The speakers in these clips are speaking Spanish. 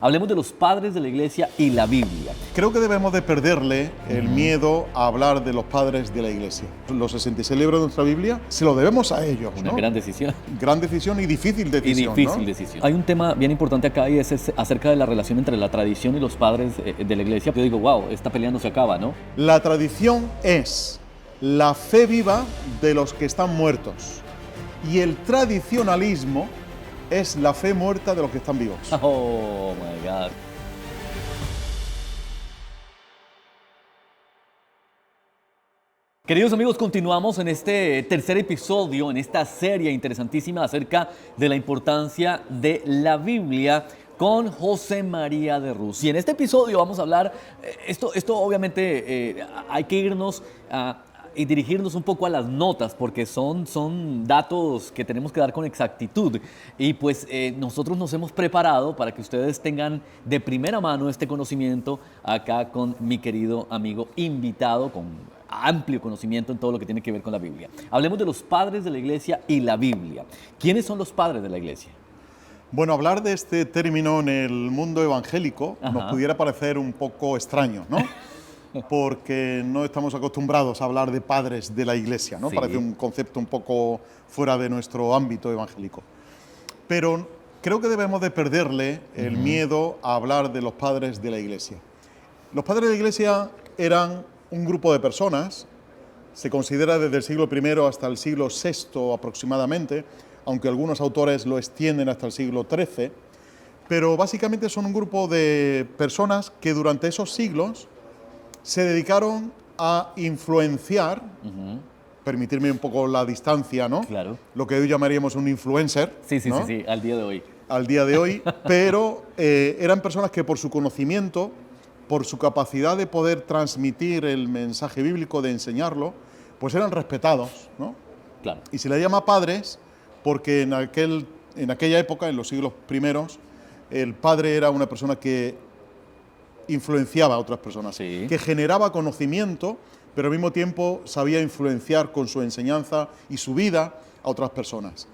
Hablemos de los padres de la iglesia y la Biblia. Creo que debemos de perderle el miedo a hablar de los padres de la iglesia. Los 66 libros de nuestra Biblia se lo debemos a ellos, Una ¿no? gran decisión. Gran decisión y difícil decisión, ¿no? decisión. Hay un tema bien importante acá y es acerca de la relación entre la tradición y los padres de la iglesia. Yo digo, wow, esta pelea no se acaba, ¿no? La tradición es la fe viva de los que están muertos y el tradicionalismo es la fe muerta de los que están vivos. Oh, my God. Queridos amigos, continuamos en este tercer episodio, en esta serie interesantísima acerca de la importancia de la Biblia con José María de Rus. Y en este episodio vamos a hablar, esto obviamente hay que irnos y dirigirnos un poco a las notas, porque son datos que tenemos que dar con exactitud. Y pues nosotros nos hemos preparado para que ustedes tengan de primera mano este conocimiento acá con mi querido amigo invitado, con amplio conocimiento en todo lo que tiene que ver con la Biblia. Hablemos de los padres de la iglesia y la Biblia. ¿Quiénes son los padres de la iglesia? Bueno, hablar de este término en el mundo evangélico nos pudiera parecer un poco extraño, ¿no? Porque no estamos acostumbrados a hablar de padres de la iglesia, ¿no? Sí. Parece un concepto un poco fuera de nuestro ámbito evangélico. Pero creo que debemos de perderle el miedo a hablar de los padres de la iglesia. Los padres de la iglesia eran un grupo de personas, se considera desde el siglo I hasta el siglo VI aproximadamente, aunque algunos autores lo extienden hasta el siglo XIII, pero básicamente son un grupo de personas que durante esos siglos se dedicaron a influenciar, permitirme un poco la distancia, ¿no? Claro. Lo que hoy llamaríamos un influencer, Sí, ¿no? al día de hoy. Al día de hoy, pero eran personas que por su conocimiento, por su capacidad de poder transmitir el mensaje bíblico, de enseñarlo, pues eran respetados, ¿no? Claro. Y se les llama padres porque en aquella época, en los siglos primeros, el padre era una persona que influenciaba a otras personas, Sí. que generaba conocimiento, pero al mismo tiempo sabía influenciar con su enseñanza y su vida a otras personas.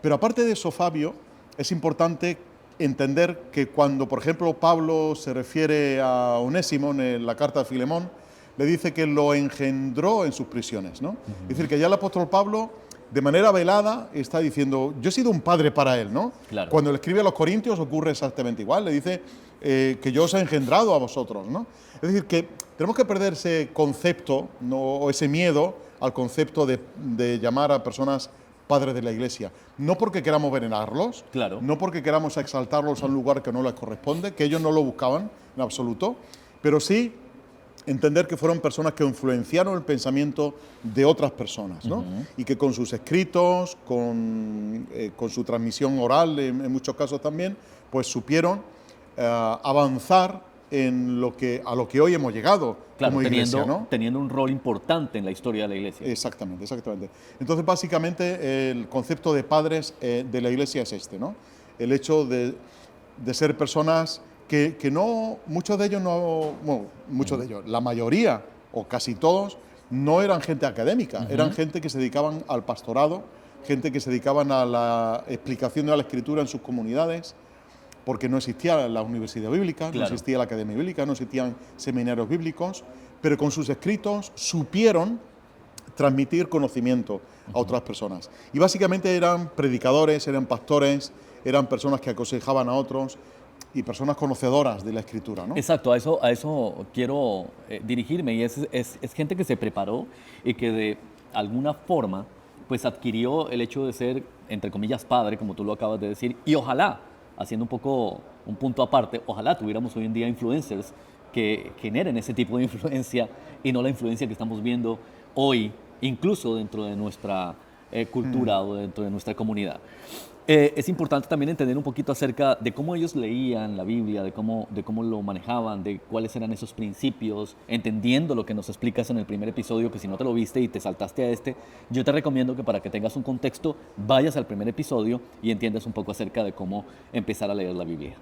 Pero aparte de eso, Fabio, es importante entender que cuando, por ejemplo, Pablo se refiere a Onésimo en la carta de Filemón, le dice que lo engendró en sus prisiones, ¿no? Es decir, que ya el apóstol Pablo, de manera velada, está diciendo, yo he sido un padre para él, ¿no? Claro. Cuando le escribe a los Corintios ocurre exactamente igual, le dice que yo os he engendrado a vosotros, ¿no? Es decir, que tenemos que perder ese concepto, ¿no? O ese miedo al concepto de llamar a personas padres de la iglesia. No porque queramos venerarlos, Claro. no porque queramos exaltarlos a un lugar que no les corresponde, que ellos no lo buscaban en absoluto, pero sí entender que fueron personas que influenciaron el pensamiento de otras personas, ¿no? Y que con sus escritos, con su transmisión oral, en muchos casos también, pues supieron avanzar en a lo que hoy hemos llegado, Claro, como iglesia, ¿no? teniendo un rol importante en la historia de la iglesia. Exactamente, exactamente. Entonces, básicamente, el concepto de padres de la iglesia es este, ¿no? El hecho de ser personas que no, muchos de ellos no, bueno, muchos de ellos, la mayoría o casi todos, no eran gente académica, eran gente que se dedicaban al pastorado, gente que se dedicaban a la explicación de la escritura en sus comunidades, porque no existía la universidad bíblica, Claro. no existía la academia bíblica, no existían seminarios bíblicos, pero con sus escritos supieron transmitir conocimiento a otras personas. Y básicamente eran predicadores, eran pastores, eran personas que aconsejaban a otros y personas conocedoras de la escritura, ¿no? Exacto, a eso quiero dirigirme, y es gente que se preparó y que de alguna forma pues adquirió el hecho de ser, entre comillas, padre, como tú lo acabas de decir, y ojalá, haciendo un poco un punto aparte, ojalá tuviéramos hoy en día influencers que generen ese tipo de influencia y no la influencia que estamos viendo hoy, incluso dentro de nuestra cultura o dentro de nuestra comunidad. Es importante también entender un poquito acerca de cómo ellos leían la Biblia, de cómo lo manejaban, de cuáles eran esos principios, entendiendo lo que nos explicas en el primer episodio, que si no te lo viste y te saltaste a este, yo te recomiendo que para que tengas un contexto, vayas al primer episodio y entiendas un poco acerca de cómo empezar a leer la Biblia.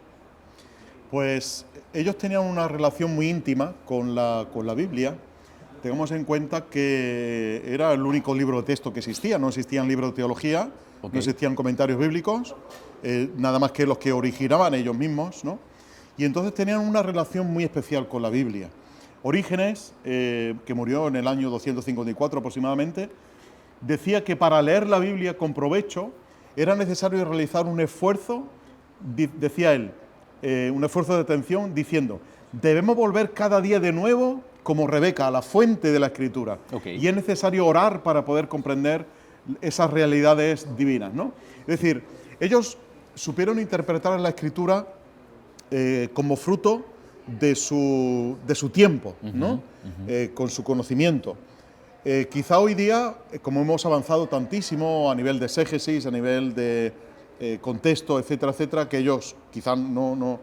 Pues ellos tenían una relación muy íntima con la Biblia. Tengamos en cuenta que era el único libro de texto que existía, no existían libros de teología, no existían comentarios bíblicos, nada más que los que originaban ellos mismos, ¿no? y entonces tenían una relación muy especial con la Biblia. Orígenes, que murió en el año 254 aproximadamente, decía que para leer la Biblia con provecho era necesario realizar un esfuerzo, decía él, un esfuerzo de atención, diciendo: debemos volver cada día de nuevo, como Rebeca, a la fuente de la Escritura. Okay. Y es necesario orar para poder comprender esas realidades divinas, ¿no? Es decir, ellos supieron interpretar la Escritura como fruto de su tiempo, ¿no? Con su conocimiento. Quizá hoy día, como hemos avanzado tantísimo a nivel de exégesis, a nivel de contexto, etcétera, etcétera, que ellos quizá no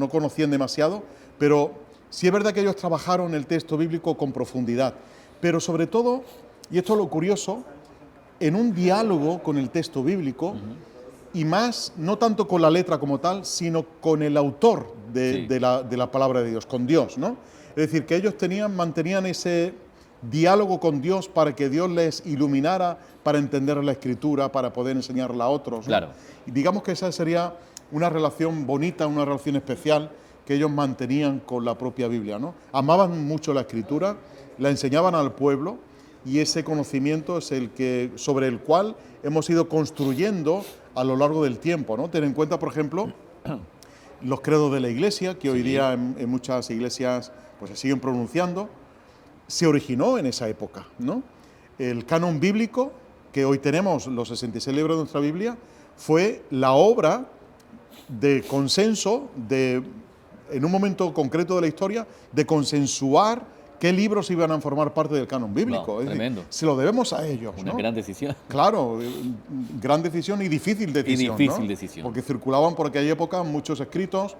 conocían demasiado, pero sí es verdad que ellos trabajaron el texto bíblico con profundidad, pero sobre todo, y esto es lo curioso, en un diálogo con el texto bíblico, y más, no tanto con la letra como tal, sino con el autor de la palabra de Dios, con Dios, ¿no? Es decir, que ellos mantenían ese diálogo con Dios para que Dios les iluminara para entender la Escritura, para poder enseñarla a otros, ¿no? Claro. Y digamos que esa sería una relación bonita, una relación especial que ellos mantenían con la propia Biblia, ¿no? Amaban mucho la Escritura, la enseñaban al pueblo, y ese conocimiento es sobre el cual hemos ido construyendo a lo largo del tiempo, ¿no? Ten en cuenta, por ejemplo, los credos de la Iglesia, que hoy día en muchas iglesias pues se siguen pronunciando, se originó en esa época, ¿no? El canon bíblico, que hoy tenemos, los 66 libros de nuestra Biblia, fue la obra de consenso, en un momento concreto de la historia, de consensuar qué libros iban a formar parte del canon bíblico. Wow, tremendo. Se lo debemos a ellos, Una ¿no? gran decisión. Claro, gran decisión y difícil decisión. Y difícil ¿no? decisión. Porque circulaban por aquella época muchos escritos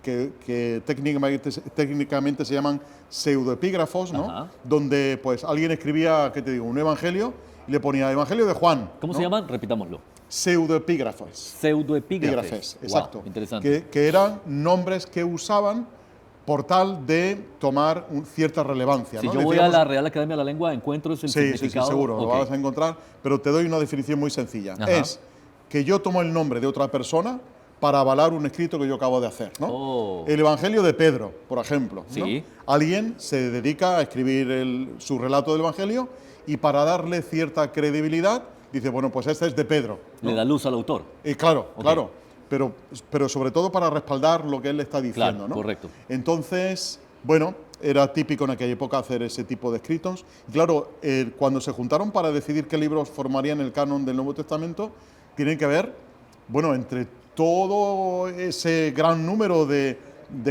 que técnicamente se llaman pseudoepígrafos, ¿no? Ajá. Donde pues alguien escribía, ¿qué te digo?, un evangelio y le ponía Evangelio de Juan. ¿Cómo ¿no? se llaman? Repitámoslo. Pseudoepígrafos. Pseudoepígrafes. Exacto. Wow, interesante. Que eran nombres que usaban por tal de tomar cierta relevancia. Si ¿no? yo voy a la Real Academia de la Lengua, encuentro ese significado. Sí, seguro, Okay. lo vas a encontrar, pero te doy una definición muy sencilla. Ajá. Es que yo tomo el nombre de otra persona para avalar un escrito que yo acabo de hacer, ¿no? Oh. El Evangelio de Pedro, por ejemplo, ¿no? Sí. Alguien se dedica a escribir su relato del Evangelio y para darle cierta credibilidad dice, bueno, pues este es de Pedro, ¿no? Le da luz al autor. Claro, Okay. claro, pero sobre todo para respaldar lo que él está diciendo, Claro, ¿no? correcto. Entonces, bueno, era típico en aquella época hacer ese tipo de escritos. Y claro, cuando se juntaron para decidir qué libros formarían el canon del Nuevo Testamento, tienen que ver, bueno, entre todo ese gran número de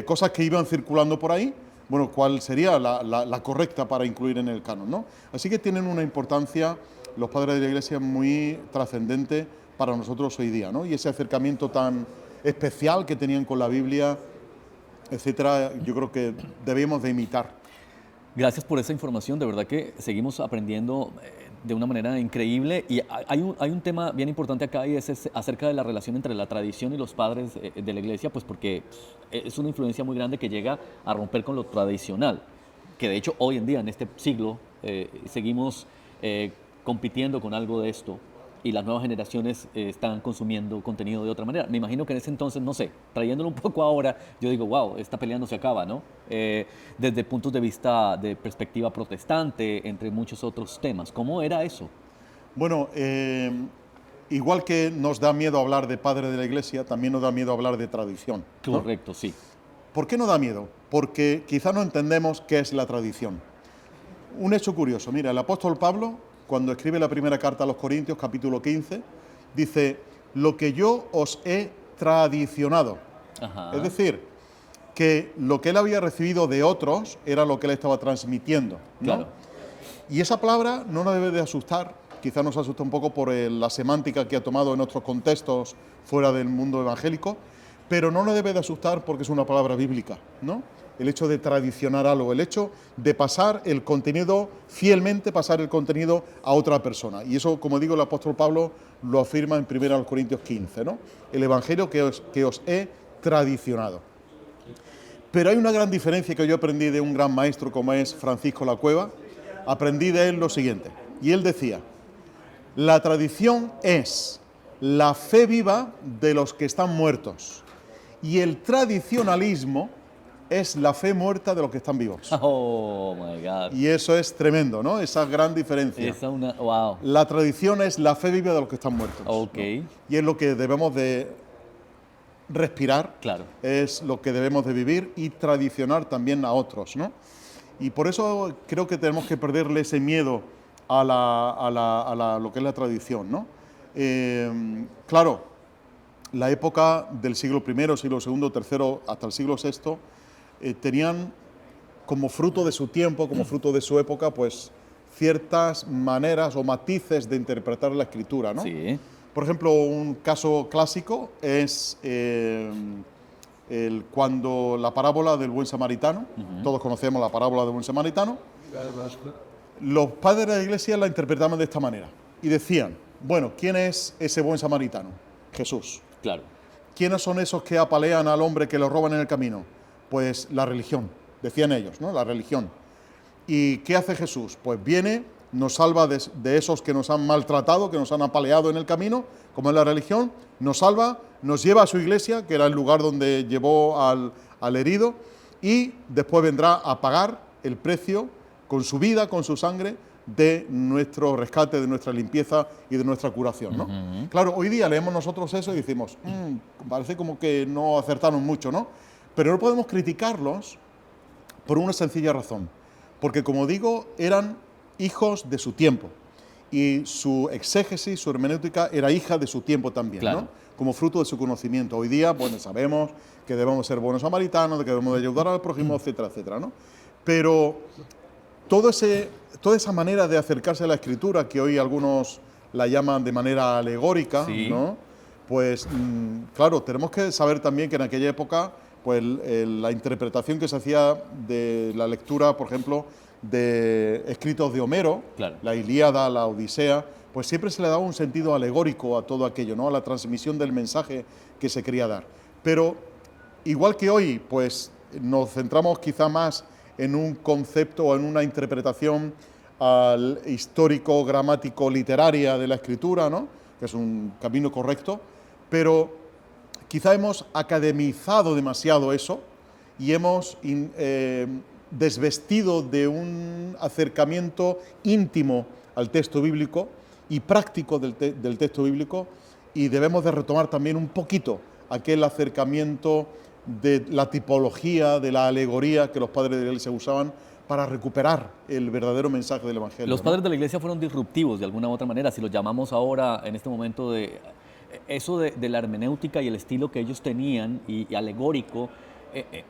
cosas que iban circulando por ahí, bueno, cuál sería la correcta para incluir en el canon, ¿no? Así que tienen una importancia los padres de la Iglesia muy trascendente para nosotros hoy día, ¿no? Y ese acercamiento tan especial que tenían con la Biblia, etcétera, yo creo que debemos de imitar. Gracias por esa información, de verdad que seguimos aprendiendo de una manera increíble y hay un tema bien importante acá y es acerca de la relación entre la tradición y los padres de la Iglesia, pues porque es una influencia muy grande que llega a romper con lo tradicional, que de hecho hoy en día, en este siglo, seguimos compitiendo con algo de esto y las nuevas generaciones están consumiendo contenido de otra manera. Me imagino que en ese entonces, no sé, trayéndolo un poco ahora, yo digo, wow, esta pelea no se acaba, ¿no? Desde puntos de vista de perspectiva protestante, entre muchos otros temas. ¿Cómo era eso? Bueno, igual que nos da miedo hablar de padre de la Iglesia, también nos da miedo hablar de tradición, ¿no? Correcto, sí. ¿Por qué nos da miedo? Porque quizá no entendemos qué es la tradición. Un hecho curioso, mira, el apóstol Pablo, cuando escribe la primera carta a los Corintios, capítulo 15, dice, lo que yo os he tradicionado. Ajá. Es decir, que lo que él había recibido de otros era lo que él estaba transmitiendo, ¿no? Claro. Y esa palabra no nos debe de asustar, quizá nos asusta un poco por la semántica que ha tomado en otros contextos fuera del mundo evangélico, pero no nos debe de asustar porque es una palabra bíblica, ¿no? El hecho de tradicionar algo, el hecho de pasar el contenido, fielmente pasar el contenido a otra persona. Y eso, como digo, el apóstol Pablo lo afirma en 1 Corintios 15, ¿no? El evangelio que os he tradicionado. Pero hay una gran diferencia que yo aprendí de un gran maestro como es Francisco La Cueva. Aprendí de él lo siguiente, y él decía, la tradición es la fe viva de los que están muertos Y el tradicionalismo es la fe muerta de los que están vivos. Oh my God. Y eso es tremendo, ¿no? Esa gran diferencia. Wow. La tradición es la fe viva de los que están muertos. Ok. ¿no? Y es lo que debemos de respirar, Claro. es lo que debemos de vivir y tradicionar también a otros, ¿no? Y por eso creo que tenemos que perderle ese miedo a lo que es la tradición, ¿no? Claro, la época del siglo I, siglo II, III, hasta el siglo VI, tenían como fruto de su tiempo, como fruto de su época, pues ciertas maneras o matices de interpretar la escritura, ¿no? Sí. Por ejemplo, un caso clásico es cuando la parábola del buen samaritano, todos conocemos la parábola del buen samaritano, los padres de la iglesia la interpretaban de esta manera y decían, bueno, ¿quién es ese buen samaritano? Jesús. Claro. ¿Quiénes son esos que apalean al hombre que lo roban en el camino? Pues la religión, decían ellos, ¿no? La religión. ¿Y qué hace Jesús? Pues viene, nos salva de esos que nos han maltratado, que nos han apaleado en el camino, como es la religión, nos salva, nos lleva a su iglesia, que era el lugar donde llevó al herido, y después vendrá a pagar el precio con su vida, con su sangre, de nuestro rescate, de nuestra limpieza y de nuestra curación, ¿no? Claro, hoy día leemos nosotros eso y decimos, parece como que no acertaron mucho, ¿no? Pero no podemos criticarlos por una sencilla razón, porque como digo, eran hijos de su tiempo y su exégesis, su hermenéutica era hija de su tiempo también, claro, ¿no? Como fruto de su conocimiento. Hoy día, bueno, sabemos que debemos ser buenos samaritanos, de que debemos de ayudar al prójimo, etcétera, etcétera, ¿no? Pero toda esa manera de acercarse a la escritura, que hoy algunos la llaman de manera alegórica, sí, ¿no? Pues, claro, tenemos que saber también que en aquella época, pues la interpretación que se hacía de la lectura, por ejemplo, de escritos de Homero, claro, la Ilíada, la Odisea, pues siempre se le daba un sentido alegórico a todo aquello, ¿no? A la transmisión del mensaje que se quería dar. Pero, igual que hoy, pues nos centramos quizá más en un concepto o en una interpretación histórico, gramático, literaria de la escritura, ¿no? Que es un camino correcto, pero quizá hemos academizado demasiado eso y hemos desvestido de un acercamiento íntimo al texto bíblico y práctico del texto bíblico, y debemos de retomar también un poquito aquel acercamiento de la tipología, de la alegoría que los padres de la Iglesia usaban para recuperar el verdadero mensaje del Evangelio. Los padres de la Iglesia fueron disruptivos de alguna u otra manera, si los llamamos ahora en este momento de eso de la hermenéutica y el estilo que ellos tenían y alegórico,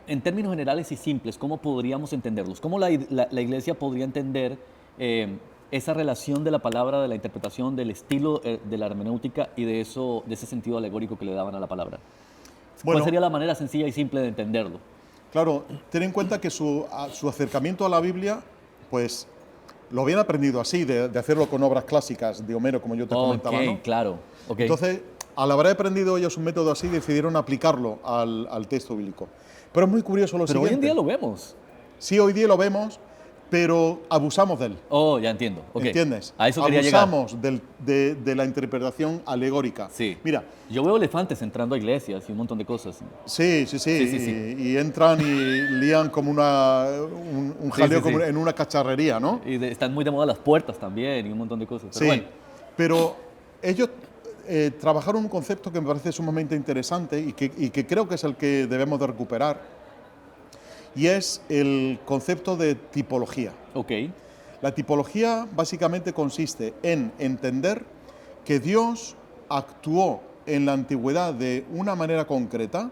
en términos generales y simples, ¿cómo podríamos entenderlos? ¿Cómo la Iglesia podría entender esa relación de la palabra, de la interpretación, del estilo de la hermenéutica y de ese sentido alegórico que le daban a la palabra? Bueno, ¿cuál sería la manera sencilla y simple de entenderlo? Claro, ten en cuenta que su acercamiento a la Biblia, pues lo habían aprendido así, de hacerlo con obras clásicas de Homero, como yo te comentaba, ¿no? Claro. Okay. Entonces, al haber aprendido ellos un método así, decidieron aplicarlo al texto bíblico. Pero es muy curioso lo siguiente. Pero hoy en día lo vemos. Sí, hoy día lo vemos, pero abusamos de él. Oh, ya entiendo. Okay. ¿Entiendes? A eso quería llegar. Abusamos de la interpretación alegórica. Sí. Mira, yo veo elefantes entrando a iglesias y un montón de cosas. Sí. Y entran y lían como un jaleo como en una cacharrería, ¿no? Y están muy de moda las puertas también y un montón de cosas. Pero bueno. Pero ellos trabajaron un concepto que me parece sumamente interesante y que creo que es el que debemos de recuperar, y es el concepto de tipología. Ok. La tipología básicamente consiste en entender que Dios actuó en la antigüedad de una manera concreta,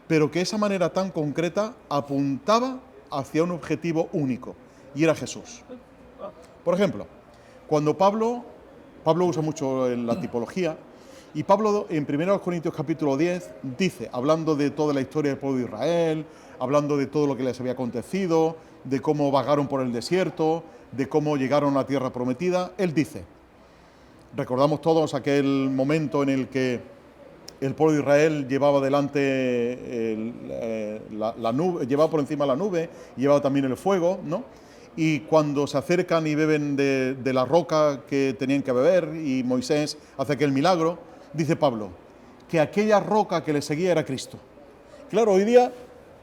pero que esa manera tan concreta apuntaba hacia un objetivo único, y era Jesús. Por ejemplo, cuando Pablo usa mucho la tipología, y Pablo en 1 Corintios capítulo 10 dice, hablando de toda la historia del pueblo de Israel, hablando de todo lo que les había acontecido, de cómo vagaron por el desierto, de cómo llegaron a la tierra prometida, él dice, recordamos todos aquel momento en el que el pueblo de Israel llevaba delante la nube, llevaba por encima la nube, llevaba también el fuego, ¿no? Y cuando se acercan y beben de la roca que tenían que beber, y Moisés hace aquel milagro, dice Pablo, que aquella roca que le seguía era Cristo. Claro, hoy día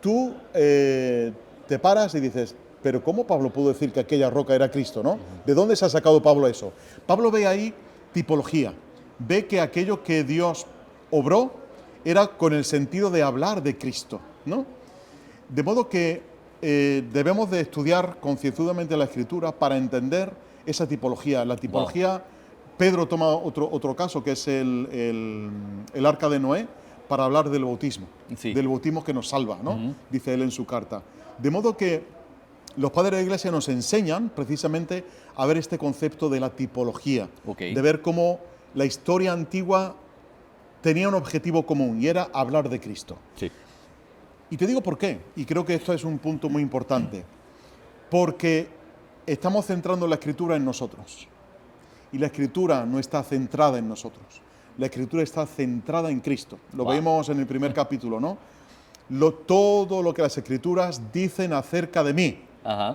tú te paras y dices, pero ¿cómo Pablo pudo decir que aquella roca era Cristo, no? ¿De dónde se ha sacado Pablo eso? Pablo ve ahí tipología, ve que aquello que Dios obró era con el sentido de hablar de Cristo, ¿no? De modo que debemos de estudiar concienzudamente la Escritura para entender esa tipología. La tipología, Pedro toma otro caso, que es el arca de Noé, para hablar del bautismo, del bautismo que nos salva, ¿no? Dice él en su carta. De modo que los padres de la Iglesia nos enseñan precisamente a ver este concepto de la tipología, de ver cómo la historia antigua tenía un objetivo común y era hablar de Cristo. Sí. Y te digo por qué, y creo que esto es un punto muy importante, porque estamos centrando la Escritura en nosotros, y la Escritura no está centrada en nosotros, la Escritura está centrada en Cristo. Lo vemos en el primer capítulo, ¿no? Todo lo que las Escrituras dicen acerca de mí,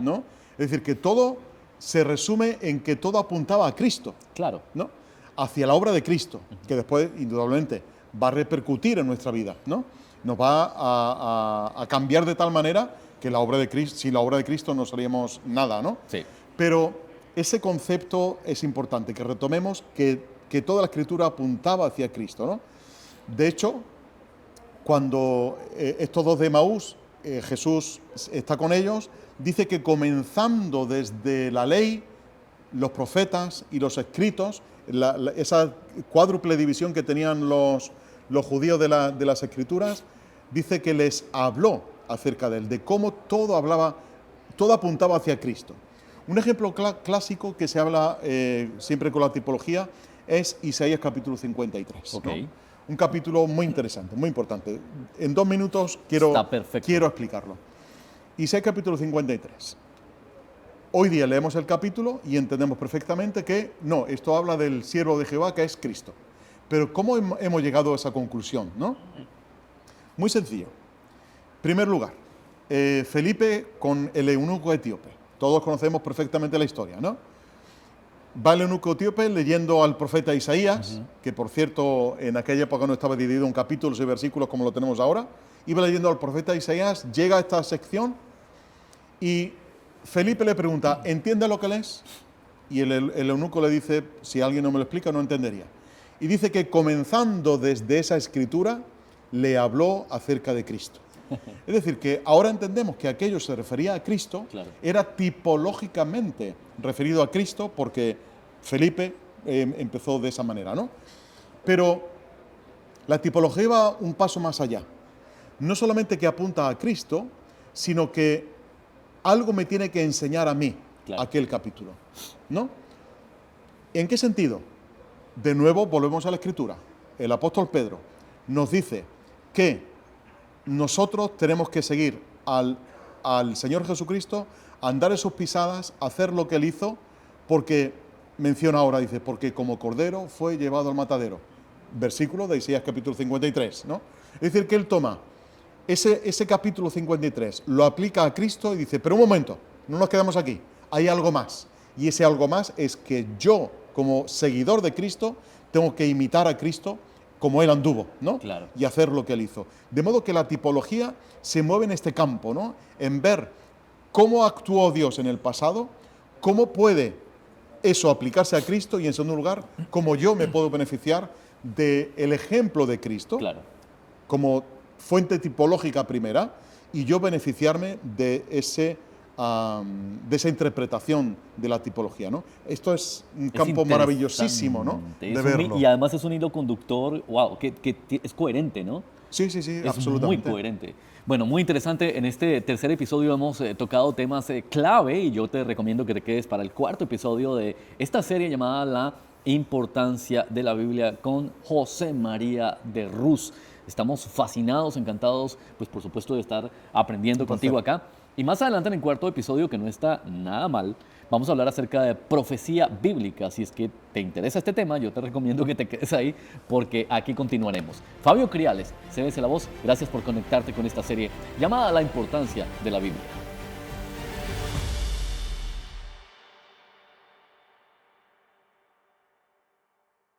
¿no? Es decir, que todo se resume en que todo apuntaba a Cristo, claro, ¿no? Hacia la obra de Cristo, que después, indudablemente, va a repercutir en nuestra vida, ¿no? Nos va a cambiar de tal manera que la obra de Cristo, sin la obra de Cristo no seríamos nada, ¿no? Sí. Pero ese concepto es importante, que retomemos que toda la Escritura apuntaba hacia Cristo, ¿no? De hecho, cuando estos dos de Emaús, Jesús está con ellos, dice que comenzando desde la ley, los profetas y los escritos, esa cuádruple división que tenían los judíos de las Escrituras, dice que les habló acerca de él, de cómo todo apuntaba hacia Cristo. Un ejemplo clásico que se habla siempre con la tipología es Isaías capítulo 53. Okay. ¿No? Un capítulo muy interesante, muy importante. En 2 minutos quiero explicarlo. Isaías capítulo 53. Hoy día leemos el capítulo y entendemos perfectamente que no, esto habla del siervo de Jehová, que es Cristo. Pero ¿cómo hemos llegado a esa conclusión, no? Muy sencillo. En primer lugar, Felipe con el eunuco etíope. Todos conocemos perfectamente la historia, ¿no? Va el eunuco etíope leyendo al profeta Isaías, que por cierto en aquella época no estaba dividido en capítulos y versículos como lo tenemos ahora. Iba leyendo al profeta Isaías, llega a esta sección y Felipe le pregunta, ¿entiende lo que lees? Y el eunuco le dice, si alguien no me lo explica, no entendería. Y dice que comenzando desde esa escritura, le habló acerca de Cristo. Es decir, que ahora entendemos que aquello se refería a Cristo, claro, era tipológicamente referido a Cristo, porque Felipe empezó de esa manera, ¿no? Pero la tipología va un paso más allá. No solamente que apunta a Cristo, sino que algo me tiene que enseñar a mí, claro, aquel capítulo, ¿no? ¿En qué sentido? De nuevo volvemos a la Escritura. El apóstol Pedro nos dice que nosotros tenemos que seguir al Señor Jesucristo, andar en sus pisadas, hacer lo que Él hizo, porque, menciona ahora, dice, porque como cordero fue llevado al matadero. Versículo de Isaías capítulo 53, ¿no? Es decir, que Él toma ese capítulo 53, lo aplica a Cristo y dice, pero un momento, no nos quedamos aquí, hay algo más. Y ese algo más es que yo, como seguidor de Cristo, tengo que imitar a Cristo como Él anduvo, ¿no? Claro. Y hacer lo que Él hizo. De modo que la tipología se mueve en este campo, ¿no? En ver cómo actuó Dios en el pasado, cómo puede eso aplicarse a Cristo y, en segundo lugar, cómo yo me puedo beneficiar del ejemplo de Cristo, claro, como fuente tipológica primera, y yo beneficiarme de esa interpretación de la tipología, ¿no? Esto es un campo maravillosísimo, ¿no? De verlo. Y además es un hilo conductor, wow, que es coherente, ¿no? Sí, es absolutamente. Muy coherente. Bueno, muy interesante. En este tercer episodio hemos tocado temas clave y yo te recomiendo que te quedes para el cuarto episodio de esta serie llamada La Importancia de la Biblia con José María de Rus. Estamos fascinados, encantados, pues por supuesto de estar aprendiendo contigo acá. Y más adelante en el cuarto episodio, que no está nada mal, vamos a hablar acerca de profecía bíblica. Si es que te interesa este tema, yo te recomiendo que te quedes ahí porque aquí continuaremos. Fabio Criales, CBS La Voz, gracias por conectarte con esta serie llamada La Importancia de la Biblia.